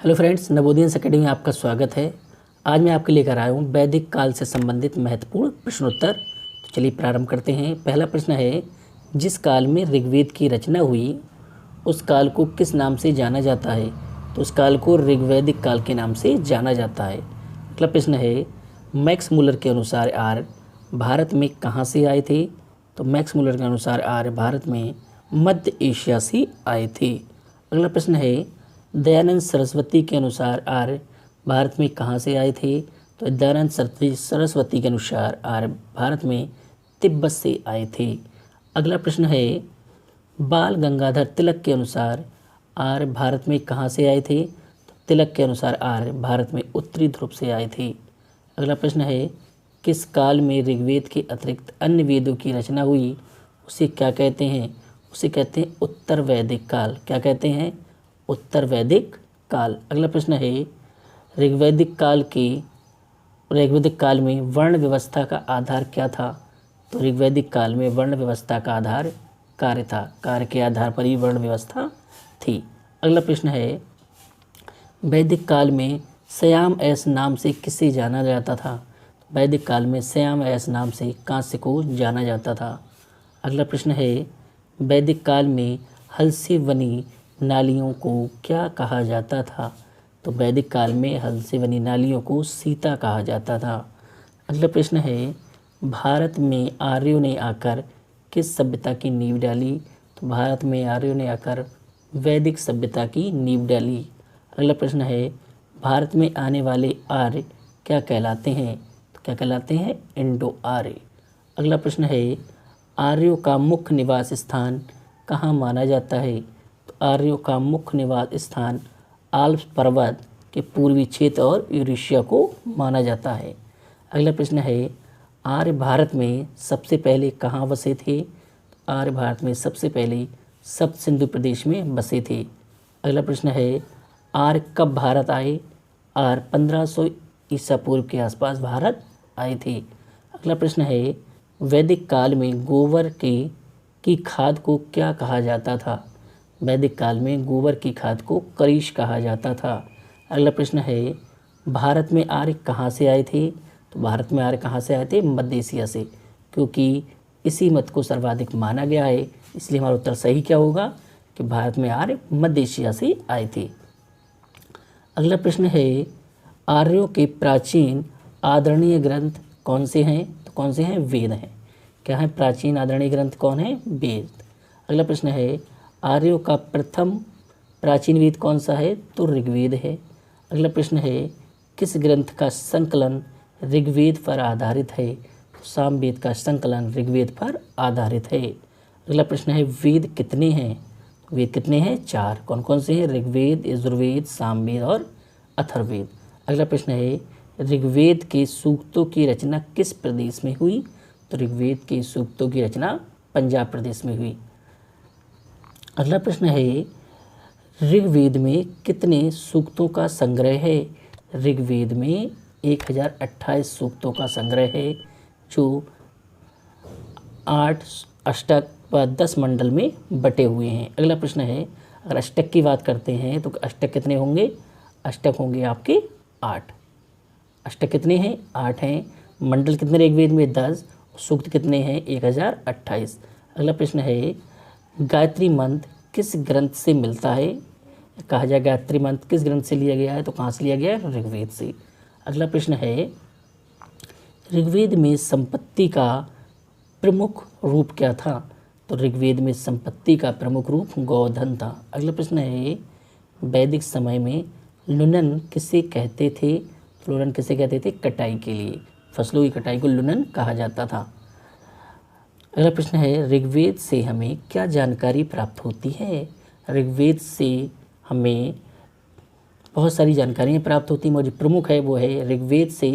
Hello friends, नवोदयस academy में आपका स्वागत है। आज मैं आपके लेकर आया हूँ वैदिक काल से संबंधित महत्वपूर्ण प्रश्नोत्तर। तो चलिए प्रारंभ करते हैं। पहला प्रश्न है, जिस काल में ऋग्वेद की रचना हुई उस काल को किस नाम से जाना जाता है? तो उस काल को ऋग्वैदिक काल के नाम से जाना जाता है। अगला प्रश्न है, मैक्स मुलर के अनुसार आर्य भारत में कहाँ से आए थे? तो मैक्स मुलर के अनुसार आर्य भारत में मध्य एशिया से आए थे। अगला प्रश्न है, दयानंद सरस्वती के अनुसार आर्य भारत में कहाँ से आए थे? तो दयानंद सरस्वती के अनुसार आर्य भारत में तिब्बत से आए थे। अगला प्रश्न है, बाल गंगाधर तिलक के अनुसार आर्य भारत में कहाँ से आए थे? तो तिलक के अनुसार आर्य भारत में उत्तरी ध्रुव से आए थे। अगला प्रश्न है, किस काल में ऋग्वेद के अतिरिक्त अन्य वेदों की रचना हुई उसे क्या कहते हैं? उसे कहते हैं उत्तर वैदिक काल। क्या कहते हैं? उत्तर वैदिक काल। अगला प्रश्न है, ऋग्वैदिक काल में वर्ण व्यवस्था का आधार क्या था? तो ऋग्वैदिक काल में वर्ण व्यवस्था का आधार कार्य था। कार्य के आधार पर ही वर्ण व्यवस्था थी। अगला प्रश्न है, वैदिक काल में श्याम ऐस नाम से किसे जाना जाता था? वैदिक काल में श्याम ऐस नाम से कांस्य को जाना जाता था। अगला प्रश्न है, वैदिक काल में हल से बनी नालियों को क्या कहा जाता था? तो वैदिक काल में हल से बनी नालियों को सीता कहा जाता था। अगला प्रश्न है, भारत में आर्यों ने आकर किस सभ्यता की नींव डाली? तो भारत में आर्यों ने आकर वैदिक सभ्यता की नींव डाली। अगला प्रश्न है, भारत में आने वाले आर्य क्या कहलाते हैं? तो क्या कहलाते हैं? इंडो आर्य। अगला प्रश्न है, आर्यों का मुख्य निवास स्थान कहाँ माना जाता है? तो आर्यों का मुख्य निवास स्थान आल्प्स पर्वत के पूर्वी क्षेत्र और यूरेशिया को माना जाता है। अगला प्रश्न है, आर्य भारत में सबसे पहले कहाँ बसे थे? आर्य भारत में सबसे पहले सप्त सिंधु प्रदेश में बसे थे। अगला प्रश्न है, आर्य कब भारत आए? आर्य 1500 ईसा पूर्व के आसपास भारत आए थे। अगला प्रश्न है, वैदिक काल में गोबर की खाद को क्या कहा जाता था? वैदिक काल में गोबर की खाद को करीश कहा जाता था। अगला प्रश्न है, भारत में आर्य कहाँ से आए थे? तो भारत में आर्य कहाँ से आए थे? मध्य एशिया से, क्योंकि इसी मत को सर्वाधिक माना गया है। इसलिए हमारा उत्तर सही क्या होगा कि भारत में आर्य मध्य एशिया से आए थे। अगला प्रश्न है, आर्यों के प्राचीन आदरणीय ग्रंथ कौन से हैं? तो कौन से हैं? वेद हैं। क्या है प्राचीन आदरणीय ग्रंथ? कौन है? वेद। अगला प्रश्न है, आर्यों का प्रथम प्राचीन वेद कौन सा है? तो ऋग्वेद है। अगला प्रश्न है, किस ग्रंथ का संकलन ऋग्वेद पर आधारित है? सामवेद का संकलन ऋग्वेद पर आधारित है। अगला प्रश्न है, वेद कितने हैं? वेद कितने हैं? 4। कौन कौन से हैं? ऋग्वेद, यजुर्वेद, सामवेद और अथर्ववेद। अगला प्रश्न है, ऋग्वेद के सूक्तों की रचना किस प्रदेश में हुई? तो ऋग्वेद के सूक्तों की रचना पंजाब प्रदेश में हुई। अगला प्रश्न है, ऋग्वेद में कितने सूक्तों का संग्रह है? ऋग्वेद में 1028 सूक्तों का संग्रह है, जो 8 अष्टक व 10 मंडल में बटे हुए हैं। अगला प्रश्न है, अगर अष्टक की बात करते हैं तो अष्टक कितने होंगे? अष्टक होंगे आपके 8। अष्टक कितने हैं? 8 हैं। मंडल कितने ऋग्वेद में? 10। सूक्त कितने हैं? 1028। अगला प्रश्न है, गायत्री मंत्र किस ग्रंथ से मिलता है? कहा जाए गायत्री मंत्र किस ग्रंथ से लिया गया है? तो कहाँ से लिया गया है? ऋग्वेद से। अगला प्रश्न है, ऋग्वेद में संपत्ति का प्रमुख रूप क्या था? तो ऋग्वेद में संपत्ति का प्रमुख रूप गोधन था। अगला प्रश्न है, वैदिक समय में लुनन किसे कहते थे? तो लुनन किसे कहते थे? कटाई के लिए, फसलों की कटाई को लुनन कहा जाता था। अगला प्रश्न है, ऋग्वेद से हमें क्या जानकारी प्राप्त होती है? ऋग्वेद से हमें बहुत सारी जानकारियाँ प्राप्त होती हैं, और जो प्रमुख है वो है, ऋग्वेद से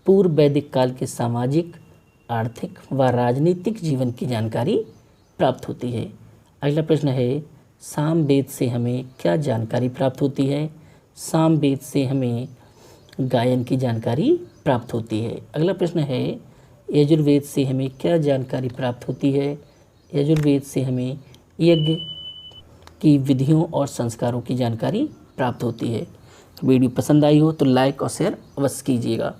पूर्व वैदिक काल के सामाजिक, आर्थिक व राजनीतिक जीवन की जानकारी प्राप्त होती है। अगला प्रश्न है, सामवेद से हमें क्या जानकारी प्राप्त होती है? सामवेद से हमें गायन की जानकारी प्राप्त होती है। अगला प्रश्न है, यजुर्वेद से हमें क्या जानकारी प्राप्त होती है? यजुर्वेद से हमें यज्ञ की विधियों और संस्कारों की जानकारी प्राप्त होती है। वीडियो पसंद आई हो तो लाइक और शेयर अवश्य कीजिएगा।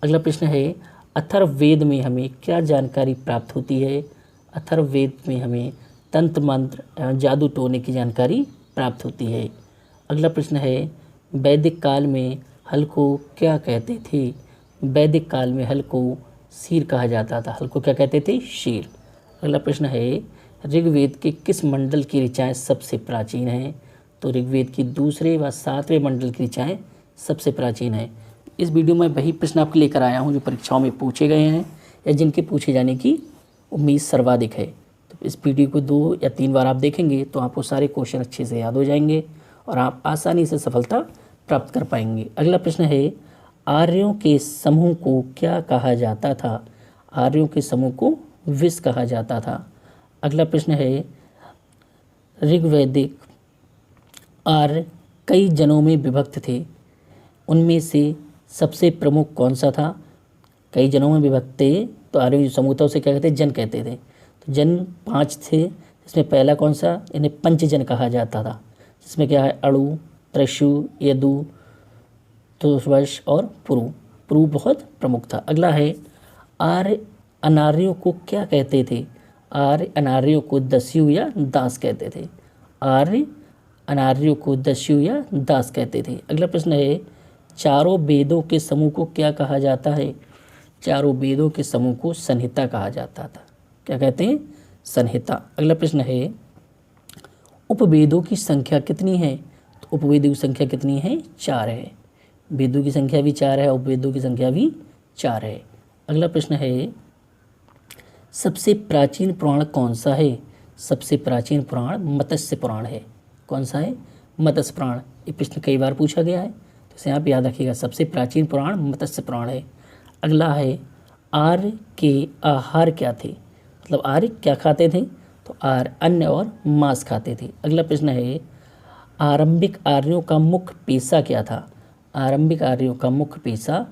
अगला प्रश्न है, अथर्ववेद में हमें क्या जानकारी प्राप्त होती है? अथर्ववेद में हमें तंत्र मंत्र एवं जादू टोने की जानकारी प्राप्त होती है। अगला प्रश्न है, वैदिक काल में हल को क्या कहते थे? वैदिक काल में हल को शीर कहा जाता था। हल को क्या कहते थे? शीर। अगला प्रश्न है, ऋग्वेद के किस मंडल की ऋचाएँ सबसे प्राचीन हैं? तो ऋग्वेद की दूसरे व सातवें मंडल की ऋचाएँ सबसे प्राचीन हैं। इस वीडियो में वही प्रश्न आपके लेकर आया हूँ जो परीक्षाओं में पूछे गए हैं या जिनके पूछे जाने की उम्मीद सर्वाधिक है। तो इस वीडियो को 2 या 3 बार आप देखेंगे तो आपको सारे क्वेश्चन अच्छे से याद हो जाएंगे और आप आसानी से सफलता प्राप्त कर पाएंगे। अगला प्रश्न है, आर्यों के समूह को क्या कहा जाता था? आर्यों के समूह को विष कहा जाता था। अगला प्रश्न है, ऋग्वैदिक आर्य कई जनों में विभक्त थे, उनमें से सबसे प्रमुख कौन सा था? कई जनों में विभक्त थे तो आर्यों जो समूह था उसे क्या कहते? जन कहते थे। तो जन 5 थे, इसमें पहला कौन सा? इन्हें पंचजन कहा जाता था, जिसमें क्या है? अणु, त्रशु, यदु, तुर्वश और पुरु। पुरु बहुत प्रमुख था। अगला है, आर्य अनार्यों को क्या कहते थे? आर्य अनार्यों को दस्यु या दास कहते थे। आर्य अनार्यों को दस्यु या दास कहते थे। अगला प्रश्न है, चारों वेदों के समूह को क्या कहा जाता है? चारों वेदों के समूह को संहिता कहा जाता था। क्या कहते हैं? संहिता। अगला प्रश्न है, उपवेदों की संख्या कितनी है? तो उपवेदों की संख्या कितनी है? 4 है। वेदों की संख्या भी 4 है, उपवेदों की संख्या भी 4 है। अगला प्रश्न है, सबसे प्राचीन पुराण कौन सा है? सबसे प्राचीन पुराण मत्स्य पुराण है। कौन सा है? मत्स्य पुराण। ये प्रश्न कई बार पूछा गया है तो इसे आप याद रखिएगा। सबसे प्राचीन पुराण मत्स्य पुराण है। अगला है, आर्य के आहार क्या थे? मतलब आर्य क्या खाते थे? तो आर्य अन्न और मांस खाते थे। अगला प्रश्न है, आरंभिक आर्यों का मुख्य पेशा क्या था? आरंभिक आर्यों का मुख्य पेशा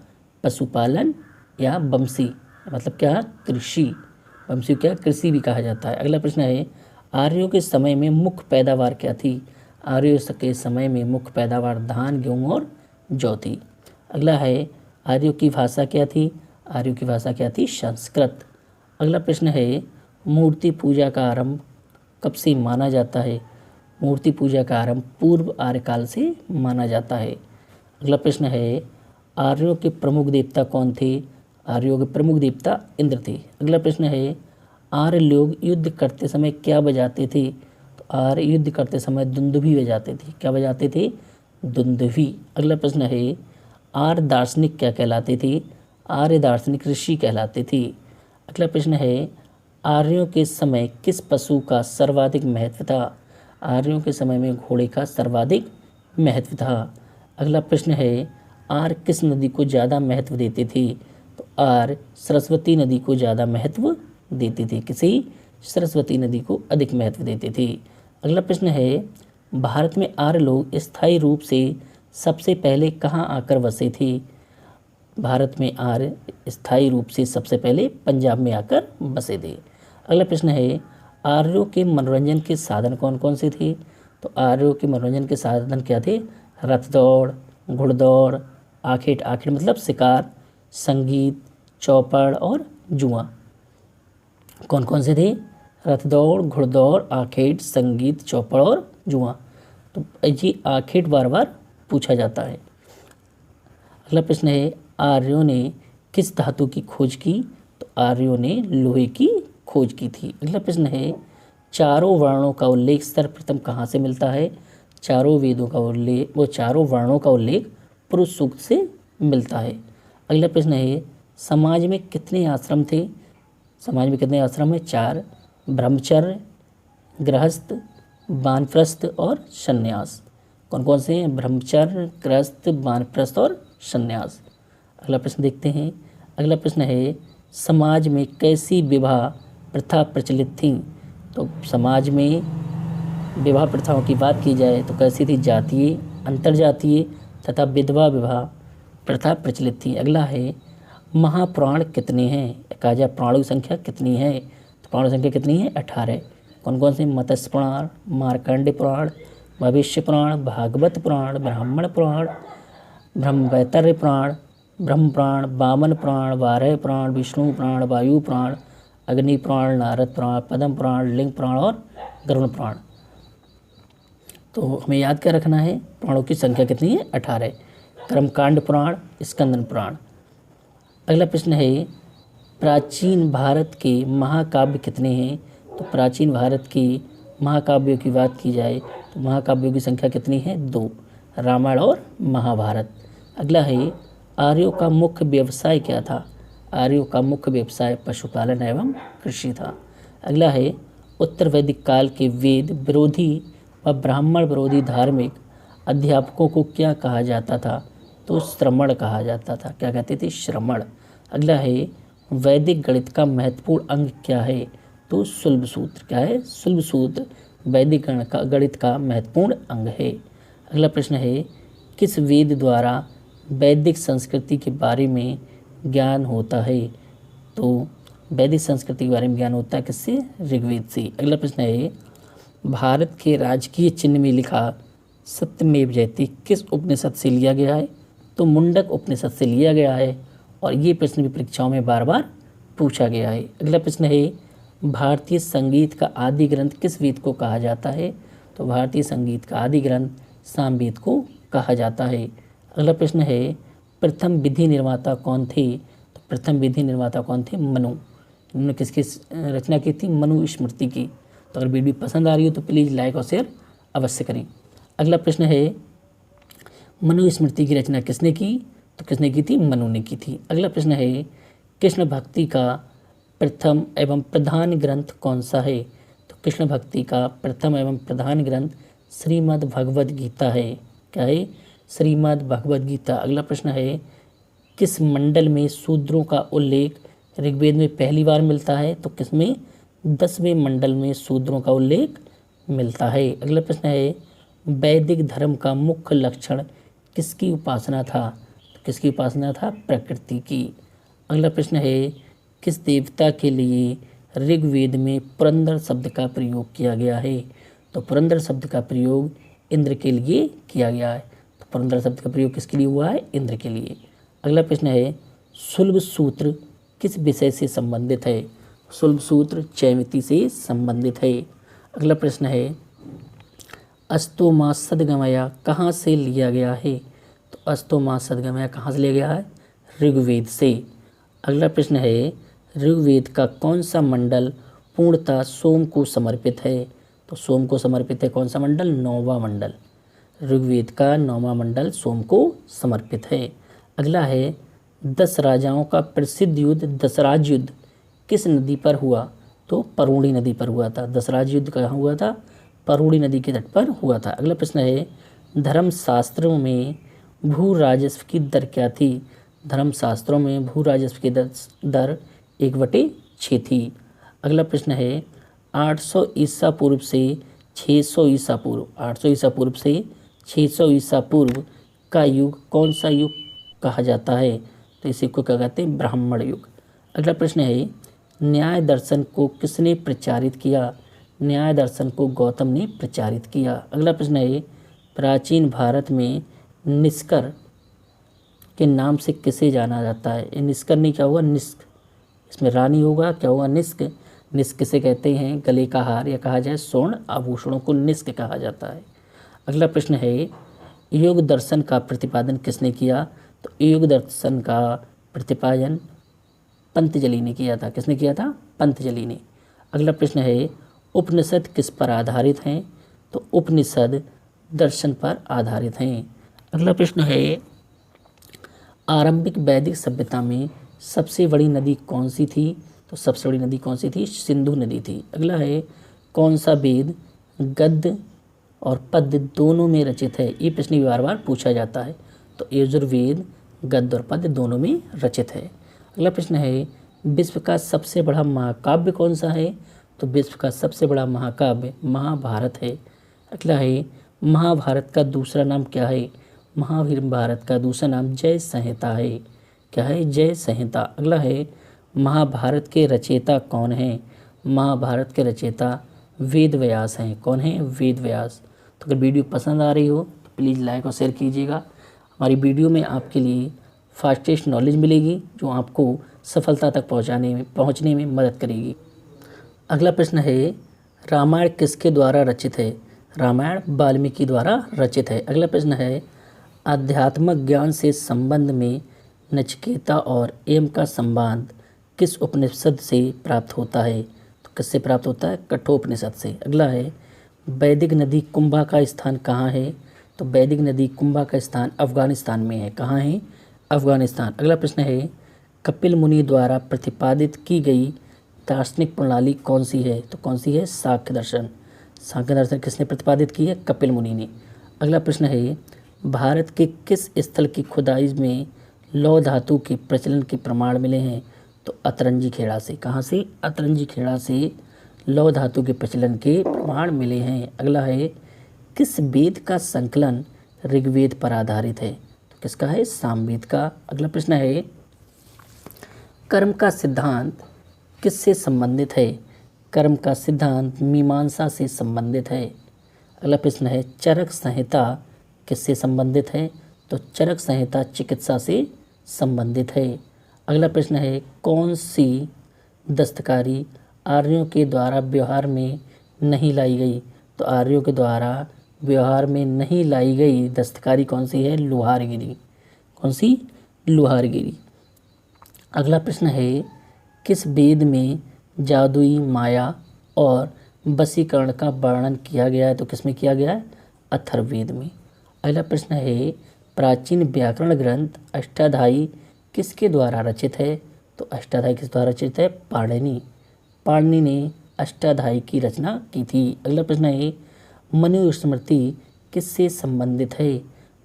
पशुपालन या वंशी, मतलब क्या? कृषि। वंशी क्या? कृषि भी कहा जाता है। अगला प्रश्न है, आर्यों के समय में मुख्य पैदावार क्या थी? आर्यों के समय में मुख्य पैदावार धान, गेहूँ और जौ थी। अगला है, आर्यों की भाषा क्या थी? आर्यों की भाषा क्या थी? संस्कृत। अगला प्रश्न है, मूर्ति पूजा का आरंभ कब से माना जाता है? मूर्ति पूजा का आरंभ पूर्व आर्यकाल से माना जाता है। अगला प्रश्न है, आर्यों के प्रमुख देवता कौन थे? आर्यों के प्रमुख देवता इंद्र थे। अगला प्रश्न है, आर्य लोग युद्ध करते समय क्या बजाते थे? तो आर्य युद्ध करते समय दुंदुभी बजाते थे। क्या बजाते थे? दुंदुभी। अगला प्रश्न है, आर्य दार्शनिक क्या कहलाते थे? आर्य दार्शनिक ऋषि कहलाते थे। अगला प्रश्न है, आर्यों के समय किस पशु का सर्वाधिक महत्व था? आर्यों के समय में घोड़े का सर्वाधिक महत्व था। अगला प्रश्न है, आर्य किस नदी को ज़्यादा महत्व देते थे? तो आर्य सरस्वती नदी को ज़्यादा महत्व देते थे। किसी? सरस्वती नदी को अधिक महत्व देते थे। अगला प्रश्न है, भारत में आर्य लोग स्थायी रूप से सबसे पहले कहाँ आकर बसे थे? भारत में आर्य स्थायी रूप से सबसे पहले पंजाब में आकर बसे थे। अगला प्रश्न है, आर्यों के मनोरंजन के साधन कौन कौन से थे? तो आर्यों के मनोरंजन के साधन क्या थे? रथ दौड़, घुड़दौड़, आखेट, आखेट मतलब शिकार, संगीत, चौपड़ और जुआ। कौन कौन से थे? रथ दौड़, घुड़दौड़, आखेट, संगीत, चौपड़ और जुआ। तो ये आखेट बार बार पूछा जाता है। अगला प्रश्न है, आर्यों ने किस धातु की खोज की? तो आर्यों ने लोहे की खोज की थी। अगला प्रश्न है, चारों वर्णों का उल्लेख सर्वप्रथम कहाँ से मिलता है? चारों वेदों का उल्लेख, वो चारों वर्णों का उल्लेख पुरुष सूक्त से मिलता है। अगला प्रश्न है, समाज में कितने आश्रम थे? समाज में कितने आश्रम है? 4। ब्रह्मचर्य, गृहस्थ, वानप्रस्थ और संन्यास। कौन कौन से हैं? ब्रह्मचर्य, गृहस्थ, वानप्रस्थ और संन्यास। अगला प्रश्न देखते हैं। अगला प्रश्न है, समाज में कैसी विवाह प्रथा प्रचलित थी? तो समाज में विवाह प्रथाओं की बात की जाए तो कैसी थी? जातीय, अंतर्जातीय तथा विधवा विवाह प्रथा प्रचलित थी। अगला है, महापुराण कितने हैं? कहा जाए पुराणों की संख्या कितनी है? तो पुराणों की संख्या कितनी है? 18। कौन कौन से? मत्स्य पुराण, मार्कंडेय पुराण, भविष्य पुराण, भागवत पुराण, ब्राह्मण पुराण, ब्रह्मवैतर्य प्राण, ब्रह्म प्राण, वामन प्राण, वारह प्राण, विष्णु प्राण, वायु प्राण, अग्नि प्राण, नारद प्राण, पद्म प्राण, लिंग प्राण और गरुण प्राण। तो हमें याद क्या रखना है, प्राणों की संख्या कितनी है, 18। कर्मकांड प्राण, स्कंदन प्राण। अगला प्रश्न है प्राचीन भारत के महाकाव्य कितने हैं। तो प्राचीन भारत के महाकाव्यों की बात की जाए तो महाकाव्यों की संख्या कितनी है, 2, रामायण और महाभारत। अगला है आर्यों का मुख्य व्यवसाय क्या था। आर्यों का मुख्य व्यवसाय पशुपालन एवं कृषि था। अगला है उत्तर वैदिक काल के वेद विरोधी व ब्राह्मण विरोधी धार्मिक अध्यापकों को क्या कहा जाता था। तो श्रमण कहा जाता था। क्या कहते थे, श्रमण। अगला है वैदिक गणित का महत्वपूर्ण अंग क्या है। तो शुल्ब सूत्र। क्या है, शुल्ब सूत्र वैदिक गणित का महत्वपूर्ण अंग है। अगला प्रश्न है किस वेद द्वारा वैदिक संस्कृति के बारे में ज्ञान होता है। तो वैदिक संस्कृति के बारे में ज्ञान होता है किससे, ऋग्वेद से। अगला प्रश्न है भारत के राजकीय चिन्ह में लिखा सत्यमेव जयते किस उपनिषद से लिया गया है। तो मुंडक उपनिषद से लिया गया है और ये प्रश्न भी परीक्षाओं में बार बार पूछा गया है। अगला प्रश्न है भारतीय संगीत का आदि ग्रंथ किस वेद को कहा जाता है। तो भारतीय संगीत का आदि ग्रंथ सामवेद को कहा जाता है। अगला प्रश्न है प्रथम विधि निर्माता कौन थे। तो प्रथम विधि निर्माता कौन थे, मनु। इन्होंने किसकी रचना की थी, मनु स्मृति की। तो अगर वीडियो पसंद आ रही हो तो प्लीज़ लाइक और शेयर अवश्य करें। अगला प्रश्न है मनु स्मृति की रचना किसने की। तो किसने की थी, मनु ने की थी। अगला प्रश्न है कृष्ण भक्ति का प्रथम एवं प्रधान ग्रंथ कौन सा है। तो कृष्ण भक्ति का प्रथम एवं प्रधान ग्रंथ श्रीमद् भगवद गीता है। क्या है, श्रीमद् भगवद गीता। अगला प्रश्न है किस मंडल में शूद्रों का उल्लेख ऋग्वेद में पहली बार मिलता है। तो किसमें, 10वें मंडल में शूद्रों का उल्लेख मिलता है। अगला प्रश्न है वैदिक धर्म का मुख्य लक्षण किसकी उपासना था। तो किसकी उपासना था, प्रकृति की। अगला प्रश्न है किस देवता के लिए ऋग्वेद में पुरंदर शब्द का प्रयोग किया गया है। तो पुरंदर शब्द का प्रयोग इंद्र के लिए किया गया है। तो पुरंदर शब्द का प्रयोग किसके लिए हुआ है, इंद्र के लिए। अगला प्रश्न है शुल्ब सूत्र किस विषय से संबंधित है। शुल्ब सूत्र चैमिति से संबंधित है। अगला प्रश्न है अस्तोमा सदगमया कहाँ से लिया गया है। तो अस्तोमा सदगमया कहाँ से लिया गया है, ऋग्वेद से। अगला प्रश्न है ऋग्वेद का कौन सा मंडल पूर्णतः सोम को समर्पित है। तो सोम को समर्पित है कौन सा मंडल, 9वां मंडल। ऋग्वेद का 9वां मंडल सोम को समर्पित है। अगला है 10 राजाओं का प्रसिद्ध युद्ध दशराज युद्ध किस नदी पर हुआ। तो परूणी नदी पर हुआ था। दशराज युद्ध कहाँ हुआ था, परूणी नदी के तट पर हुआ था। अगला प्रश्न है धर्मशास्त्रों में भू राजस्व की दर क्या थी। धर्मशास्त्रों में भू राजस्व की दर 1/6 थी। अगला प्रश्न है 800 ईसा पूर्व से 600 ईसा पूर्व, 800 ईसा पूर्व से 600 ईसा पूर्व का युग कौन सा युग कहा जाता है। तो इसी को क्या कहते हैं, ब्राह्मण युग। अगला प्रश्न है न्याय दर्शन को किसने प्रचारित किया। न्याय दर्शन को गौतम ने प्रचारित किया। अगला प्रश्न है प्राचीन भारत में निष्कर के नाम से किसे जाना जाता है। निष्कर नहीं, क्या हुआ, निष्क, इसमें रानी होगा, क्या होगा, निष्क। निष्क किसे कहते हैं, गले का हार या कहा जाए स्वर्ण आभूषणों को निष्क कहा जाता है। अगला प्रश्न है योग दर्शन का प्रतिपादन किसने किया। तो योग दर्शन का प्रतिपादन पंतजलि ने किया था। किसने किया था, पंतजलि ने। अगला प्रश्न है उपनिषद किस पर आधारित हैं। तो उपनिषद दर्शन पर आधारित हैं। अगला प्रश्न है आरंभिक वैदिक सभ्यता में सबसे बड़ी नदी कौन सी थी। तो सबसे बड़ी नदी कौन सी थी, सिंधु नदी थी। अगला है कौन सा वेद गद्य और पद्य दोनों में रचित है। ये प्रश्न भी बार बार पूछा जाता है। तो यजुर्वेद गद्य और पद्य दोनों में रचित है। अगला प्रश्न है विश्व का सबसे बड़ा महाकाव्य कौन सा है। तो विश्व का सबसे बड़ा महाकाव्य महाभारत है। अगला है महाभारत का दूसरा नाम क्या है। महाभारत का दूसरा नाम जय संहिता है। क्या है, जय संहिता। अगला है महाभारत के रचयिता कौन है। महाभारत के रचयिता वेद व्यास हैं। कौन है, वेद व्यास। तो अगर वीडियो पसंद आ रही हो तो प्लीज़ लाइक और शेयर कीजिएगा। हमारी वीडियो में आपके लिए फास्टेस्ट नॉलेज मिलेगी जो आपको सफलता तक पहुंचने में मदद करेगी। अगला प्रश्न है, रामायण किसके द्वारा रचित है? रामायण वाल्मीकि द्वारा रचित है। अगला प्रश्न है, आध्यात्मिक ज्ञान से संबंध में नचिकेता और एम का संबंध किस उपनिषद से प्राप्त होता है? तो किससे प्राप्त होता है? कठोपनिषद से। अगला है, वैदिक नदी कुंभा का स्थान कहाँ है? तो वैदिक नदी कुंभा का स्थान अफगानिस्तान में है। कहाँ है? अफगानिस्तान। अगला प्रश्न है, कपिल मुनि द्वारा प्रतिपादित की गई दार्शनिक प्रणाली कौन सी है? तो कौन सी है? सांख्य दर्शन। सांख्य दर्शन किसने प्रतिपादित की है? कपिल मुनि ने। अगला प्रश्न है, भारत के किस स्थल की खुदाई में लौह धातु के प्रचलन के प्रमाण मिले हैं? तो अतरंजी खेड़ा से। कहाँ से? अतरंजी खेड़ा से लौह धातु के प्रचलन के प्रमाण मिले हैं। अगला है, किस वेद का संकलन ऋग्वेद पर आधारित है? तो किसका है? सामवेद का। अगला प्रश्न है, कर्म का सिद्धांत किससे संबंधित है? कर्म का सिद्धांत मीमांसा से संबंधित है। अगला प्रश्न है, चरक संहिता किससे संबंधित है? तो चरक संहिता चिकित्सा से संबंधित है। अगला प्रश्न है, कौन सी दस्तकारी आर्यों के द्वारा व्यवहार में नहीं लाई गई? तो आर्यों के द्वारा व्यवहार में नहीं लाई गई दस्तकारी कौन सी है? लुहारगिरी। कौन सी? लुहारगिरी। अगला प्रश्न है, किस वेद में जादुई माया और वशीकरण का वर्णन किया गया है? तो किसमें किया गया है? अथर्ववेद में। अगला प्रश्न है, प्राचीन व्याकरण ग्रंथ अष्टाध्यायी किसके द्वारा रचित है? तो अष्टाध्यायी किस द्वारा रचित है? पाणिनि। पाणिनि ने अष्टाध्यायी की रचना की थी। अगला प्रश्न है, मनुस्मृति किससे संबंधित है?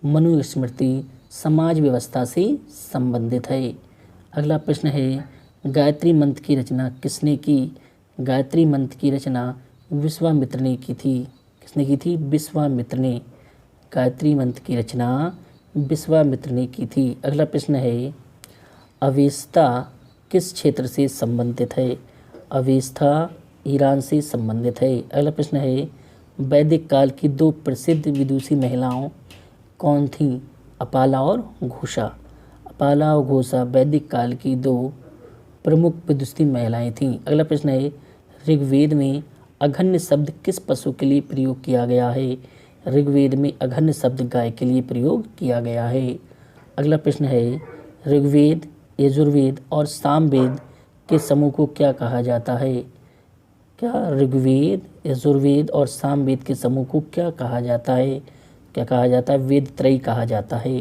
मनुस्मृति समाज व्यवस्था से संबंधित है। अगला प्रश्न है, गायत्री मंत्र की रचना किसने की? गायत्री मंत्र की रचना विश्वामित्र ने की थी। किसने की थी? विश्वामित्र ने। गायत्री मंत्र की रचना विश्वामित्र ने की थी। अगला प्रश्न है, अवेस्ता किस क्षेत्र से संबंधित है? अवेस्ता ईरान से संबंधित है। अगला प्रश्न है, वैदिक काल की दो प्रसिद्ध विदुषी महिलाओं कौन थीं? अपाला और घोषा। अपाला और घोषा वैदिक काल की दो प्रमुख विदुषी महिलाएं थीं। अगला प्रश्न है, ऋग्वेद में अघन्य शब्द किस पशु के लिए प्रयोग किया गया है? ऋग्वेद में अघन्य शब्द गाय के लिए प्रयोग किया गया है। अगला प्रश्न है, ऋग्वेद, यजुर्वेद और सामवेद के समूह को क्या कहा जाता है? क्या ऋग्वेद, यजुर्वेद और सामवेद के समूह को क्या कहा जाता है? क्या कहा जाता है? वेद त्रयी कहा जाता है।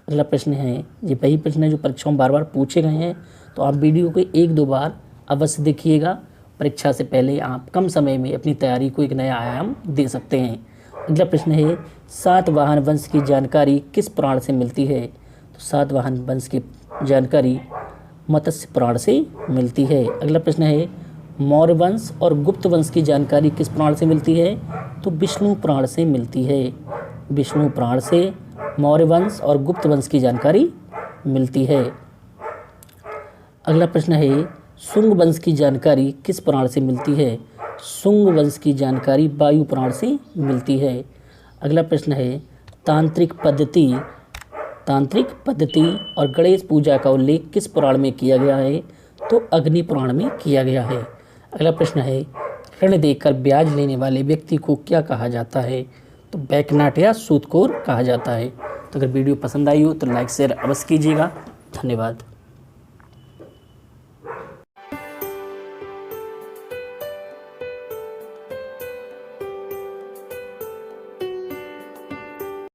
अगला प्रश्न है, ये वही प्रश्न है जो परीक्षाओं में बार बार पूछे गए हैं, तो आप वीडियो को एक दो बार अवश्य देखिएगा। परीक्षा से पहले आप कम समय में अपनी तैयारी को एक नया आयाम दे सकते हैं। अगला प्रश्न है, सातवाहन वंश की जानकारी किस पुराण से मिलती है? तो सातवाहन वंश की जानकारी मत्स्य पुराण से मिलती है। अगला प्रश्न है, मौर्य वंश और गुप्त वंश की जानकारी किस पुराण से मिलती है? तो विष्णु पुराण से मिलती है। विष्णु पुराण से मौर्य वंश और गुप्त वंश की जानकारी मिलती है। अगला प्रश्न है, शुंग वंश की जानकारी किस पुराण से मिलती है? शुंग वंश की जानकारी वायु पुराण से मिलती है। अगला प्रश्न है, तांत्रिक पद्धति और गणेश पूजा का उल्लेख किस पुराण में किया गया है? तो अग्नि पुराण में किया गया है। अगला प्रश्न है, ऋण देकर ब्याज लेने वाले व्यक्ति को क्या कहा जाता है? तो बैकनाट या सूदखोर कहा जाता है। तो अगर वीडियो पसंद आई हो तो लाइक शेयर अवश्य कीजिएगा। धन्यवाद।